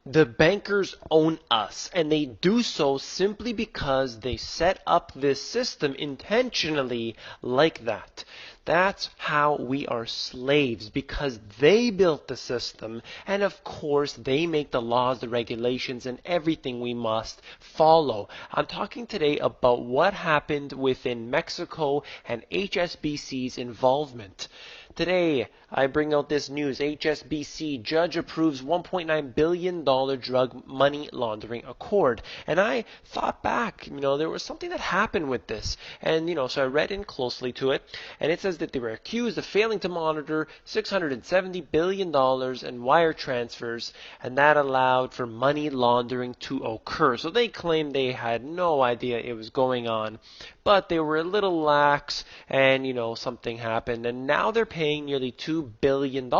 The bankers own us, and they do so simply because they set up this system intentionally like that. That's how we are slaves, because they built the system, and of course they make the laws, the regulations, and everything we must follow. I'm talking today about what happened within Mexico and HSBC's involvement. Today, I bring out this news. HSBC judge approves $1.9 billion drug money laundering accord. And I thought back, there was something that happened with this. And, so I read in closely to it. And it says that they were accused of failing to monitor $670 billion in wire transfers. And that allowed for money laundering to occur. So they claim they had no idea it was going on. But they were a little lax and, something happened. And now they're paying nearly $2 billion.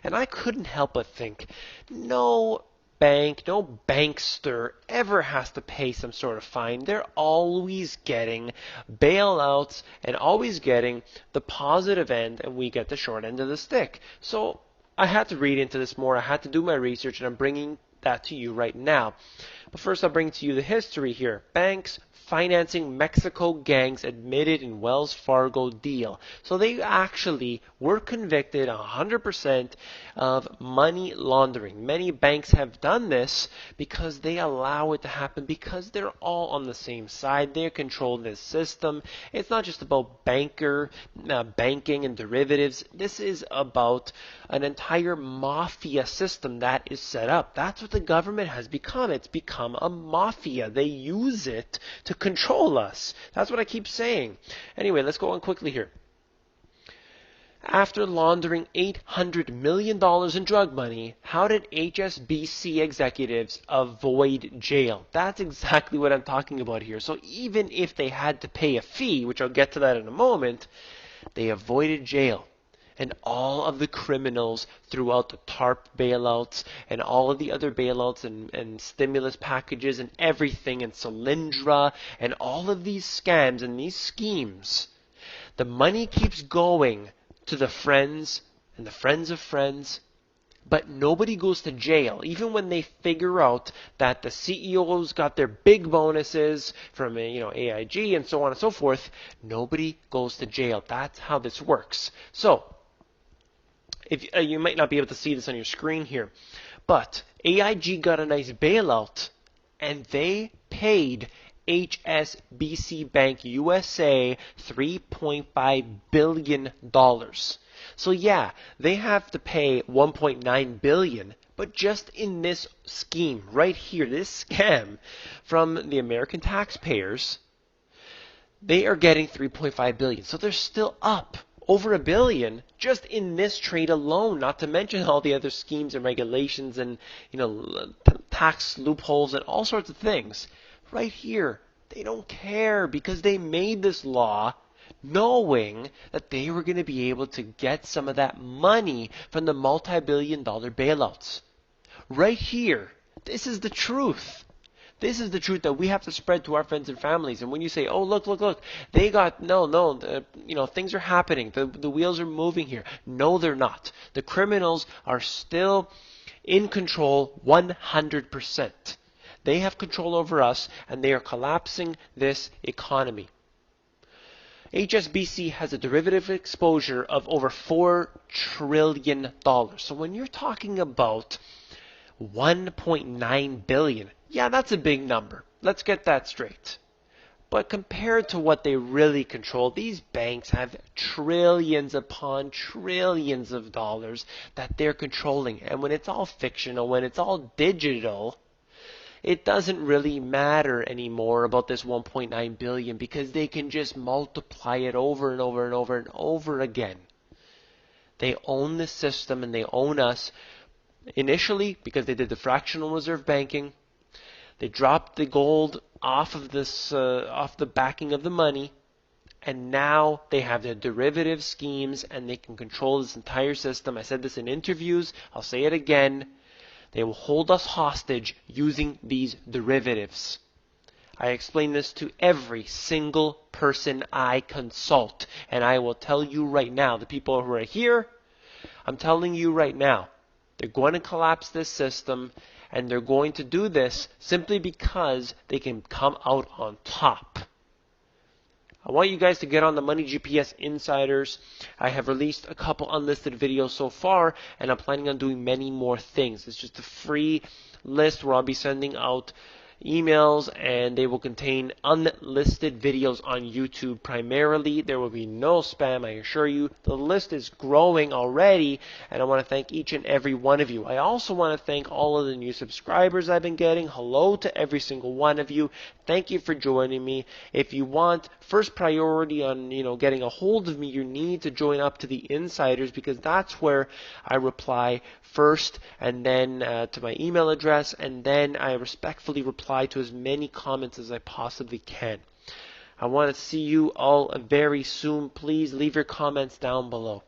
And I couldn't help but think, no bank, no bankster ever has to pay some sort of fine. They're always getting bailouts and always getting the positive end, and we get the short end of the stick. So I had to read into this more. I had to do my research, and I'm bringing that to you right now. But first, I'll bring to you the history here. Banks financing Mexico gangs admitted in Wells Fargo deal. So they actually were convicted 100% of money laundering. Many banks have done this because they allow it to happen because they're all on the same side. They control this system. It's not just about banking and derivatives. This is about an entire mafia system that is set up. That's what the government has become. It's become a mafia. They use it to control us. That's what I keep saying. Anyway, let's go on quickly here. After laundering $800 million in drug money, how did HSBC executives avoid jail? That's exactly what I'm talking about here. So even if they had to pay a fee, which I'll get to that in a moment, they avoided jail. And all of the criminals throughout the TARP bailouts and all of the other bailouts and stimulus packages and everything and Solyndra and all of these scams and these schemes, the money keeps going to the friends and the friends of friends, but nobody goes to jail. Even when they figure out that the CEOs got their big bonuses from AIG and so on and so forth, nobody goes to jail. That's how this works. So, if you might not be able to see this on your screen here, but AIG got a nice bailout, and they paid HSBC Bank USA $3.5 billion. So yeah, they have to pay $1.9 billion, but just in this scheme right here, this scam from the American taxpayers, they are getting $3.5 billion. So they're still up over $1 billion just in this trade alone, not to mention all the other schemes and regulations and tax loopholes and all sorts of things. Right here, they don't care because they made this law knowing that they were going to be able to get some of that money from the multi-billion-dollar bailouts. Right here, this is the truth. This is the truth that we have to spread to our friends and families. And when you say, oh, look, they got, things are happening. The wheels are moving here. No, they're not. The criminals are still in control 100%. They have control over us, and they are collapsing this economy. HSBC has a derivative exposure of over $4 trillion. So when you're talking about $1.9 billion, yeah, that's a big number. Let's get that straight. But compared to what they really control, these banks have trillions upon trillions of dollars that they're controlling. And when it's all fictional, when it's all digital, it doesn't really matter anymore about this 1.9 billion because they can just multiply it over and over and over and over again. They own the system and they own us initially because they did the fractional reserve banking. They dropped the gold off of off the backing of the money, and now they have their derivative schemes and they can control this entire system. I said this in interviews. I'll say it again. They will hold us hostage using these derivatives. I explain this to every single person I consult, and I will tell you right now, the people who are here, I'm telling you right now, They're going to collapse this system, and they're going to do this simply because they can come out on top. I want you guys to get on the Money GPS Insiders. I have released a couple unlisted videos so far, and I'm planning on doing many more things. It's just a free list where I'll be sending out emails, and they will contain unlisted videos on YouTube primarily. There will be no spam, I assure you. The list is growing already, and I want to thank each and every one of you. I also want to thank all of the new subscribers I've been getting. Hello to every single one of you. Thank you for joining me. If you want first priority on getting a hold of me, you need to join up to the Insiders, because that's where I reply first, and then to my email address, and then I respectfully reply to as many comments as I possibly can. I want to see you all very soon. Please leave your comments down below.